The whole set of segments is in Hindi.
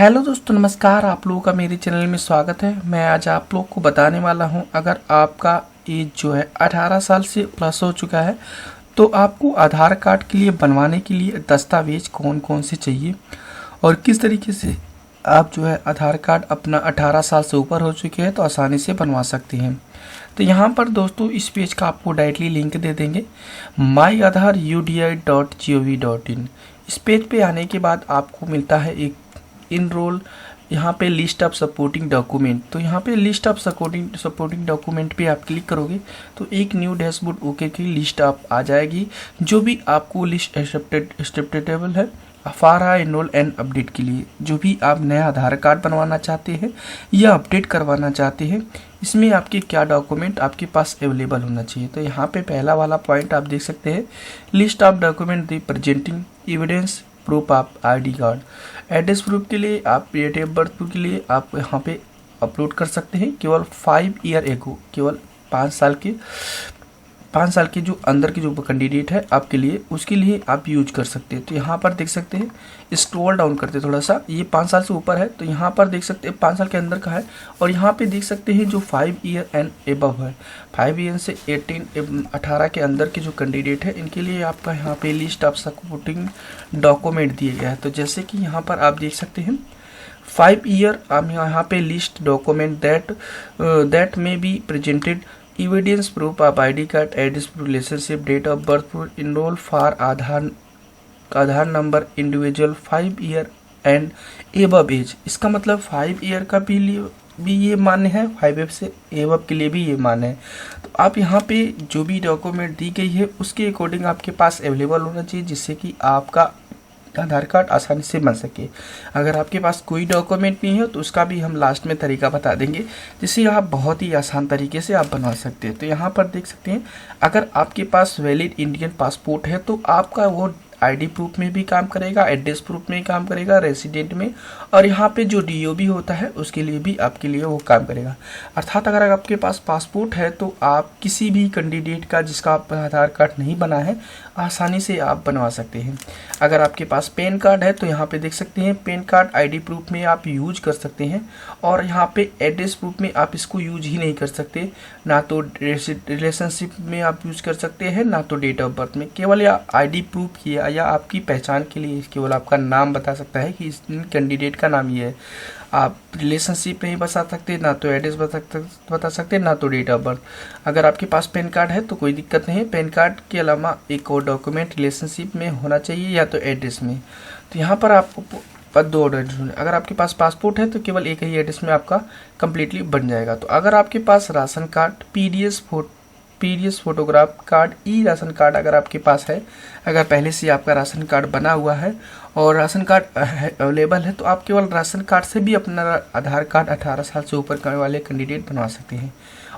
हेलो दोस्तों, नमस्कार। आप लोगों का मेरे चैनल में स्वागत है। मैं आज आप लोग को बताने वाला हूं, अगर आपका एज जो है 18 साल से प्लस हो चुका है तो आपको आधार कार्ड के लिए बनवाने के लिए दस्तावेज कौन कौन से चाहिए और किस तरीके से आप जो है आधार कार्ड अपना 18 साल से ऊपर हो चुके हैं तो आसानी से बनवा सकते हैं। तो यहाँ पर दोस्तों इस पेज का आपको डायरेक्टली लिंक दे देंगे myAadharUDI.gov.in। इस पेज पे आने के बाद आपको मिलता है एक इनरोल, यहाँ पे लिस्ट ऑफ सपोर्टिंग डॉक्यूमेंट। तो यहाँ पे लिस्ट ऑफ सपोर्टिंग डॉक्यूमेंट पे आप क्लिक करोगे तो एक न्यू डैशबोर्ड ओके की लिस्ट आप आ जाएगी। जो भी आपको लिस्ट एक्सेप्टेबल है फारा एनरोल एंड अपडेट के लिए, जो भी आप नया आधार कार्ड बनवाना चाहते हैं या अपडेट करवाना चाहते हैं, इसमें आपके क्या डॉक्यूमेंट आपके पास अवेलेबल होना चाहिए। तो यहाँ पे पहला वाला पॉइंट आप देख सकते हैं, list of document representing evidence proof of ID card. Address proof के लिए आप डेट ऑफ बर्थ प्रूफ के लिए आप यहाँ पे अपलोड कर सकते हैं। केवल 5 ईयर एगो, केवल 5 साल के जो अंदर के जो कैंडिडेट है आपके लिए, उसके लिए आप यूज कर सकते हैं। तो यहाँ पर देख सकते हैं, स्क्रॉल डाउन करते हैं थोड़ा सा, ये 5 साल से ऊपर है तो यहाँ पर देख सकते हैं 5 साल के अंदर का है। और यहाँ पे देख सकते हैं जो 5 ईयर एंड एबव है, 5 ईयर से 18 के अंदर के जो कैंडिडेट है इनके लिए आपका यहाँ पे लिस्ट ऑफ सपोर्टिंग डॉक्यूमेंट दिए गया है। तो जैसे कि यहाँ पर आप देख सकते हैं 5 ईयर, आप यहाँ पे लिस्ट डॉक्यूमेंट दैट में be presented evidence proof of ID card, address proof, relationship, date of birth proof, enroll for Aadhaar number individual 5 year and above age. इसका मतलब 5 ईयर का भी ये मान्य है, 5 ईयर से एबव के लिए भी ये मान्य है। तो आप यहाँ पे जो भी डॉक्यूमेंट दी गई है उसके अकॉर्डिंग आपके पास अवेलेबल होना चाहिए, जिससे कि आपका आधार कार्ड आसानी से बन सके। अगर आपके पास कोई डॉक्यूमेंट नहीं है तो उसका भी हम लास्ट में तरीका बता देंगे, जिससे आप बहुत ही आसान तरीके से आप बनवा सकते हैं। तो यहाँ पर देख सकते हैं, अगर आपके पास वैलिड इंडियन पासपोर्ट है तो आपका वो आईडी प्रूफ में भी काम करेगा, एड्रेस प्रूफ में काम करेगा, रेसिडेंट में, और यहाँ पे जो डीओबी होता है उसके लिए भी आपके लिए वो काम करेगा। अर्थात अगर आपके पास पासपोर्ट है तो आप किसी भी कैंडिडेट का जिसका आप आधार कार्ड नहीं बना है आसानी से आप बनवा सकते हैं। अगर आपके पास पैन कार्ड है तो यहाँ पे देख सकते हैं पैन कार्ड आईडी प्रूफ में आप यूज कर सकते हैं, और यहाँ पे एड्रेस प्रूफ में आप इसको यूज ही नहीं कर सकते, ना तो रिलेशनशिप में आप यूज कर सकते हैं, ना तो डेट ऑफ बर्थ में। केवल या आईडी प्रूफ किया या आपकी पहचान के लिए केवल आपका नाम बता सकता है कि इस कैंडिडेट का नाम ये है। आप रिलेशनशिप नहीं बता सकते, ना तो एड्रेस बता सकते, ना तो डेट ऑफ बर्थ। अगर आपके पास पैन कार्ड है तो कोई दिक्कत नहीं है, पैन कार्ड के अलावा एक और डॉक्यूमेंट रिलेशनशिप में होना चाहिए या तो एड्रेस में। तो यहाँ पर आपको 2 एड्रेस होंगे। अगर आपके पास पासपोर्ट है तो केवल एक ही एड्रेस में आपका कंप्लीटली बन जाएगा। तो अगर आपके पास ration card, PDS photograph card, e ration card अगर आपके पास है, अगर पहले से आपका राशन कार्ड बना हुआ है और राशन कार्ड अवेलेबल है तो आप केवल राशन कार्ड से भी अपना आधार कार्ड 18 साल से ऊपर करने वाले कैंडिडेट बनवा सकते हैं।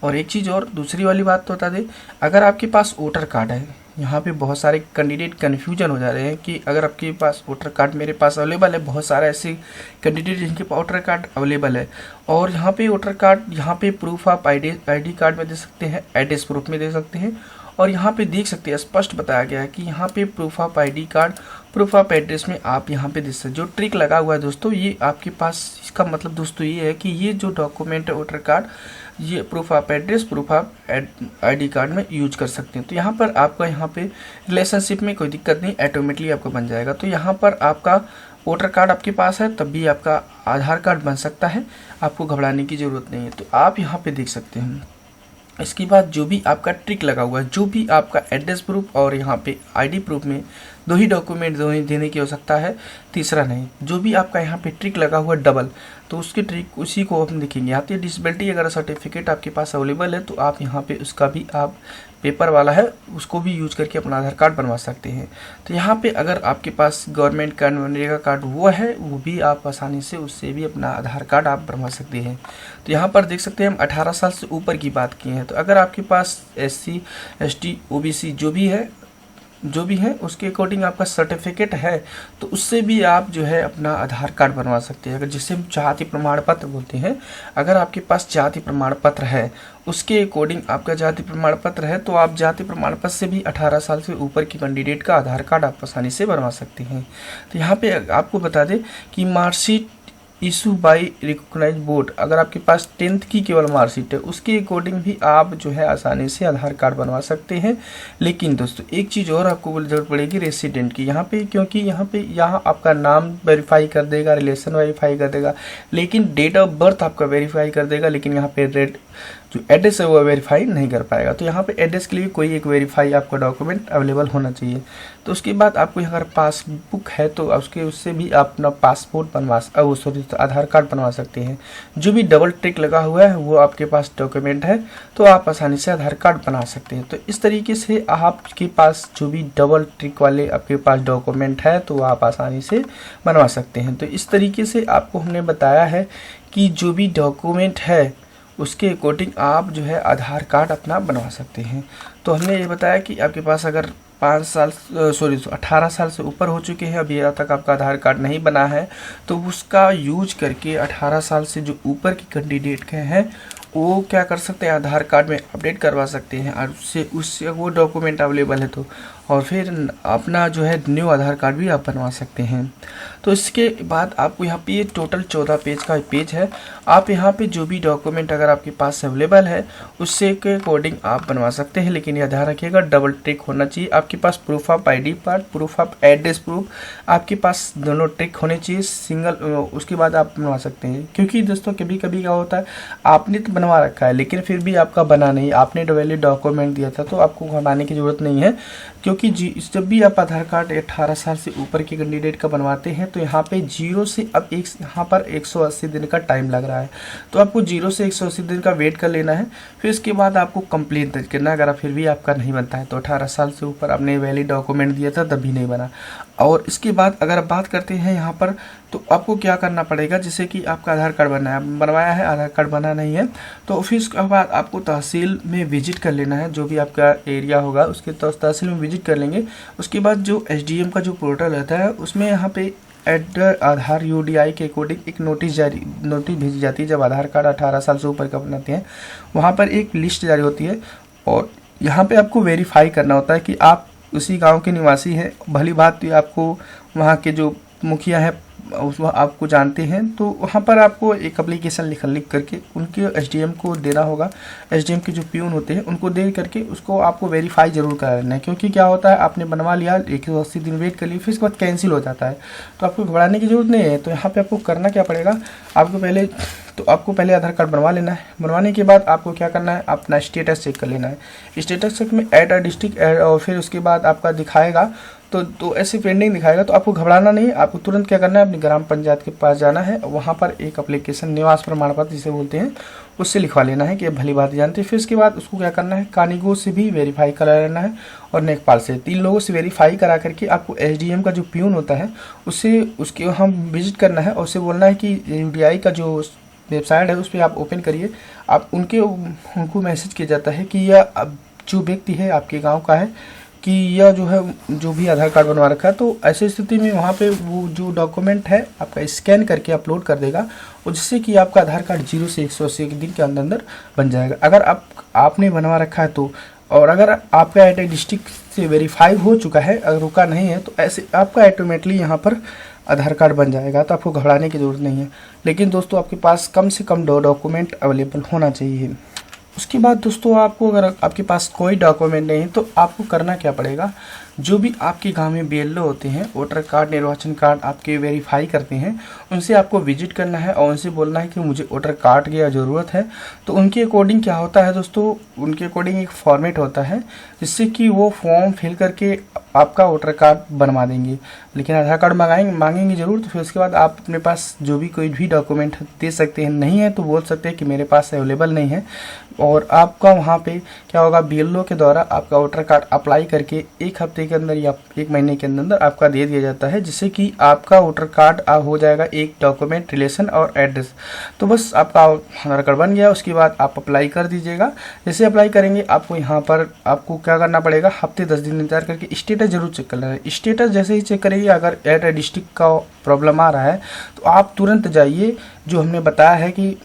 और एक चीज़ और दूसरी वाली बात तो बता दें, अगर आपके पास वोटर कार्ड है, यहाँ पे बहुत सारे कैंडिडेट कन्फ्यूजन हो जा रहे हैं कि अगर आपके पास वोटर कार्ड मेरे पास अवेलेबल है, बहुत सारे ऐसे कैंडिडेट जिनके पास वोटर कार्ड अवेलेबल है, और यहाँ पे वोटर कार्ड यहाँ पे प्रूफ ऑफ आईडी कार्ड में दे सकते हैं, एड्रेस प्रूफ में दे सकते हैं, और यहाँ पे देख सकते हैं स्पष्ट बताया गया है कि यहाँ पे proof of ID card, proof of address में आप यहाँ पे दे सकते। जो ट्रिक लगा हुआ है दोस्तों, ये आपके पास, इसका मतलब दोस्तों ये है कि ये जो डॉक्यूमेंट है वोटर कार्ड, ये proof of address, proof of ID card में यूज कर सकते हैं। तो यहाँ पर आपका यहाँ पे रिलेशनशिप में कोई दिक्कत नहीं, ऑटोमेटिकली आपको बन जाएगा। तो यहाँ पर आपका वोटर कार्ड आपके पास है तब भी आपका आधार कार्ड बन सकता है, आपको घबराने की ज़रूरत नहीं है। तो आप यहाँ पे देख सकते हैं। इसके बाद जो भी आपका ट्रिक लगा हुआ है, जो भी आपका एड्रेस प्रूफ और यहाँ पे आईडी प्रूफ में 2 ही डॉक्यूमेंट देने की आवश्यकता है, तीसरा नहीं। जो भी आपका यहाँ पे ट्रिक लगा हुआ है डबल, तो उसकी ट्रिक उसी को हम देखेंगे। यहाँ पे डिसेबिलिटी अगर सर्टिफिकेट आपके पास अवेलेबल है तो आप यहाँ पे उसका भी आप पेपर वाला है उसको भी यूज करके अपना आधार कार्ड बनवा सकते हैं। तो यहाँ पे अगर आपके पास गवर्नमेंट का मनरेगा कार्ड वो है, वो भी आप आसानी से उससे भी अपना आधार कार्ड आप बनवा सकते हैं। तो यहाँ पर देख सकते हैं हम 18 साल से ऊपर की बात की है। तो अगर आपके पास SC ST OBC जो भी है उसके अकॉर्डिंग आपका सर्टिफिकेट है तो उससे भी आप जो है अपना आधार कार्ड बनवा सकते हैं। अगर जिसे हम जाति प्रमाण पत्र बोलते हैं, अगर आपके पास जाति प्रमाण पत्र है, उसके अकॉर्डिंग आपका जाति प्रमाण पत्र है तो आप जाति प्रमाण पत्र से भी 18 साल से ऊपर की कैंडिडेट का आधार कार्ड आप आसानी से बनवा सकते हैं। तो यहाँ पे आपको बता दें कि marksheet issue by recognised board, अगर आपके पास 10th की केवल मार्कशीट है उसके अकॉर्डिंग भी आप जो है आसानी से आधार कार्ड बनवा सकते हैं। लेकिन दोस्तों एक चीज़ और आपको जरूरत पड़ेगी रेसिडेंट की यहाँ पे, क्योंकि यहाँ आपका नाम वेरीफाई कर देगा, रिलेशन वेरीफाई कर देगा, लेकिन डेट ऑफ बर्थ आपका वेरीफाई कर देगा, लेकिन यहाँ पे रेड जो एड्रेस है वो वेरीफाई नहीं कर पाएगा। तो यहाँ पे एड्रेस के लिए कोई एक वेरीफाई आपका डॉक्यूमेंट अवेलेबल होना चाहिए। तो उसके बाद आपको अगर पासबुक है तो उससे भी आप अपना पासपोर्ट बनवा आधार कार्ड बनवा सकते हैं। जो भी डबल टिक लगा हुआ है वो आपके पास डॉक्यूमेंट है तो आप आसानी से आधार कार्ड बना सकते हैं। तो इस तरीके से आपके पास जो भी डबल टिक वाले आपके पास डॉक्यूमेंट है तो आप आसानी से बनवा सकते हैं। तो इस तरीके से आपको हमने बताया है कि जो भी डॉक्यूमेंट है उसके अकॉर्डिंग आप जो है आधार कार्ड अपना बनवा सकते हैं। तो हमने ये बताया कि आपके पास अगर 18 साल से ऊपर हो चुके हैं, अभी तक आपका आधार कार्ड नहीं बना है, तो उसका यूज करके 18 साल से जो ऊपर की कैंडिडेट के हैं वो क्या कर सकते हैं, आधार कार्ड में अपडेट करवा सकते हैं और उससे वो डॉक्यूमेंट अवेलेबल है तो, और फिर अपना जो है न्यू आधार कार्ड भी आप बनवा सकते हैं। तो इसके बाद आपको यहाँ पे टोटल 14 पेज का पेज है। आप यहाँ पे जो भी डॉक्यूमेंट अगर आपके पास अवेलेबल है उससे के अकॉर्डिंग आप बनवा सकते हैं, लेकिन यह ध्यान रखिएगा डबल टिक होना चाहिए। आपके पास proof of ID card, proof of address proof, आपके पास दोनों टिक होने चाहिए सिंगल, उसके बाद आप बनवा सकते हैं। क्योंकि दोस्तों कभी कभी क्या होता है आपने तो बनवा रखा है लेकिन फिर भी आपका बना नहीं, आपने वैलिड डॉक्यूमेंट दिया था तो आपको बनाने की जरूरत नहीं है। क्योंकि जब भी आप आधार कार्ड 18 साल से ऊपर के कैंडिडेट का बनवाते हैं तो यहाँ पे 0 से अब यहाँ पर 180 दिन का टाइम लग रहा है, तो आपको 0 से 180 दिन का वेट कर लेना है। फिर इसके बाद आपको कंप्लेंट दर्ज करना है। अगर फिर भी आपका नहीं बनता है तो 18 साल से ऊपर आपने वैलिड डॉक्यूमेंट दिया था तभी नहीं बना। और इसके बाद अगर आप बात करते हैं यहाँ पर तो आपको क्या करना पड़ेगा, जैसे कि आपका आधार कार्ड बनवाया है, आधार कार्ड बना नहीं है तो फिर उसके बाद आपको तहसील में विजिट कर लेना है। जो भी आपका एरिया होगा उसके तहसील में विजिट कर लेंगे। उसके बाद जो SDM का जो पोर्टल रहता है उसमें यहाँ पे आधार UDI के अकॉर्डिंग एक नोटिस भेजी जाती है। जब आधार कार्ड 18 साल से ऊपर का बनाते हैं वहाँ पर एक लिस्ट जारी होती है और यहाँ पे आपको वेरीफाई करना होता है कि आप उसी गांव के निवासी हैं। भली बात तो आपको वहाँ के जो मुखिया है उस आपको जानते हैं, तो वहाँ पर आपको एक एप्लीकेशन लिख करके उनके SDM को देना होगा। SDM के जो प्यून होते हैं उनको दे करके उसको आपको वेरीफाई जरूर करा लेना है। क्योंकि क्या होता है आपने बनवा लिया 180 दिन वेट कर लिए फिर उसके बाद कैंसिल हो जाता है, तो आपको घबराने की जरूरत नहीं है। तो यहाँ पे आपको करना क्या पड़ेगा, आपको पहले आधार कार्ड बनवा लेना है। बनवाने के बाद आपको क्या करना है, अपना स्टेटस चेक कर लेना है। स्टेटस चेक में ऐड अ डिस्ट्रिक्ट और फिर उसके बाद आपका दिखाएगा तो ऐसे पेंडिंग दिखाएगा। तो आपको घबराना नहीं है, आपको तुरंत क्या करना है, अपनी ग्राम पंचायत के पास जाना है। वहाँ पर एक एप्लीकेशन निवास प्रमाण पत्र जिसे बोलते हैं उससे लिखवा लेना है कि भली बात जानते हैं। फिर उसके बाद उसको क्या करना है, कानीगो से भी वेरीफाई करा लेना है और नेकपाल से, 3 लोगों से वेरीफाई करा करके आपको SDM का जो प्यून होता है उसके वहाँ विजिट करना है और उससे बोलना है कि UDI का जो वेबसाइट है उस पर आप ओपन करिए। आप उनको मैसेज किया जाता है कि यह जो व्यक्ति है आपके गाँव का है कि यह जो है जो भी आधार कार्ड बनवा रखा है, तो ऐसी स्थिति में वहाँ पे वो जो डॉक्यूमेंट है आपका स्कैन करके अपलोड कर देगा और जिससे कि आपका आधार कार्ड 0 से 180 दिन के अंदर बन जाएगा। अगर आपने बनवा रखा है तो, और अगर आपका एट डिस्ट्रिक्ट से वेरीफाई हो चुका है, अगर रुका नहीं है तो ऐसे आपका ऑटोमेटिकली यहाँ पर आधार कार्ड बन जाएगा। तो आपको घबराने की ज़रूरत नहीं है। लेकिन दोस्तों आपके पास कम से कम 2 डॉक्यूमेंट अवेलेबल होना चाहिए। उसके बाद दोस्तों आपको अगर आपके पास कोई डॉक्यूमेंट नहीं तो आपको करना क्या पड़ेगा, जो भी आपके गांव में BLO होते हैं, वोटर कार्ड निर्वाचन कार्ड आपके वेरीफाई करते हैं, उनसे आपको विजिट करना है और उनसे बोलना है कि मुझे वोटर कार्ड की ज़रूरत है। तो उनके अकॉर्डिंग क्या होता है दोस्तों, उनके अकॉर्डिंग एक फॉर्मेट होता है जिससे कि वो फॉर्म फिल करके आपका वोटर कार्ड बनवा देंगे। लेकिन आधार कार्ड मांगेंगे जरूर। तो फिर उसके बाद आप अपने पास जो भी कोई भी डॉक्यूमेंट दे सकते हैं, नहीं है तो बोल सकते हैं कि मेरे पास अवेलेबल नहीं है। और आपका वहाँ पे क्या होगा, BLO के द्वारा आपका वोटर कार्ड अप्लाई करके 1 हफ्ते के अंदर या 1 महीने के अंदर आपका दे दिया जाता है, जिससे कि आपका वोटर कार्ड हो जाएगा एक डॉक्यूमेंट, रिलेशन और एड्रेस। तो बस आपका आधार कार्ड बन गया। उसके बाद आप अप्लाई कर दीजिएगा। जैसे अप्लाई करेंगे आपको यहाँ पर आपको क्या करना पड़ेगा, हफ्ते 10 दिन इंतजार करके स्टेटस जरूर चेक करना है। स्टेटस जैसे ही चेक करेंगे, अगर एट डिस्ट्रिक्ट का प्रॉब्लम आ रहा है तो आप तुरंत जाइए, जो हमने बताया है कि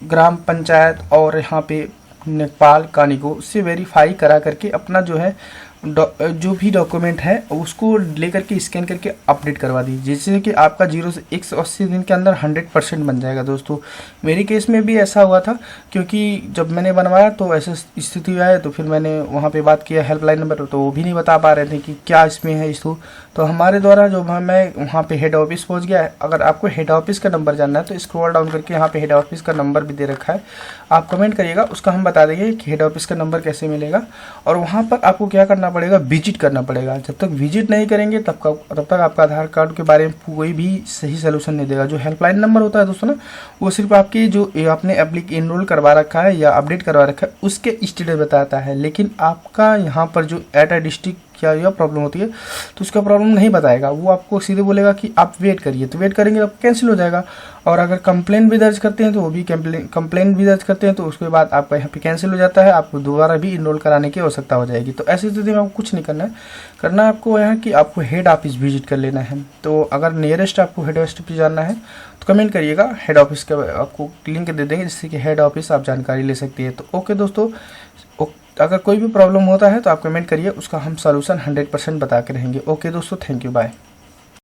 ग्राम पंचायत और यहाँ पे नेपाल कानीगो से वेरीफाई करा करके अपना जो है जो भी डॉक्यूमेंट है उसको लेकर के स्कैन करके अपडेट करवा दीजिए, जिससे कि आपका 0 से 180 दिन के अंदर 100% बन जाएगा दोस्तों। मेरे केस में भी ऐसा हुआ था, क्योंकि जब मैंने बनवाया तो ऐसा स्थिति आया, तो फिर मैंने वहाँ पे बात किया हेल्पलाइन नंबर, तो वो भी नहीं बता पा रहे थे कि क्या इसमें है इशू। तो हमारे द्वारा जो मैं वहाँ पे हेड ऑफिस पहुँच गया। अगर आपको हेड ऑफिस का नंबर जानना है तो स्क्रॉल डाउन करके यहाँ पे हेड ऑफिस का नंबर भी दे रखा है, आप कमेंट करिएगा, उसका हम बता देंगे कि हेड ऑफिस का नंबर कैसे मिलेगा। और वहाँ पर आपको क्या करना पड़ेगा, विजिट करना पड़ेगा। जब तक विजिट नहीं करेंगे तब तक आपका आधार कार्ड के बारे में कोई भी सही सोल्यूशन नहीं देगा। जो हेल्पलाइन नंबर होता है दोस्तों ना, वो सिर्फ आपकी जो आपने इनरोल करवा रखा है या अपडेट करवा रखा है उसके स्टेटस बताता है, लेकिन आपका यहाँ पर जो एट अ डिस्ट्रिक्ट क्या यह प्रॉब्लम होती है तो उसका प्रॉब्लम नहीं बताएगा। वो आपको सीधे बोलेगा कि आप वेट करिए, तो वेट करेंगे तो कैंसिल हो जाएगा। और अगर कंप्लेंट भी दर्ज करते हैं तो वो भी कंप्लेंट भी दर्ज करते हैं तो उसके बाद आपका यहाँ पे कैंसिल हो जाता है, आपको दोबारा भी इनरोल कराने की आवश्यकता हो जाएगी। तो ऐसी स्थिति में आपको कुछ नहीं करना है आपको यहाँ कि आपको हेड ऑफिस विजिट कर लेना है। तो अगर नियरेस्ट आपको हेड ऑफिस जाना है तो कमेंट करिएगा, हेड ऑफिस का आपको लिंक दे देंगे जिससे कि हेड ऑफिस आप जानकारी ले सकती है। तो ओके दोस्तों, अगर कोई भी प्रॉब्लम होता है तो आप कमेंट करिए, उसका हम सॉल्यूशन 100% बता के रहेंगे। ओके दोस्तों, थैंक यू, बाय।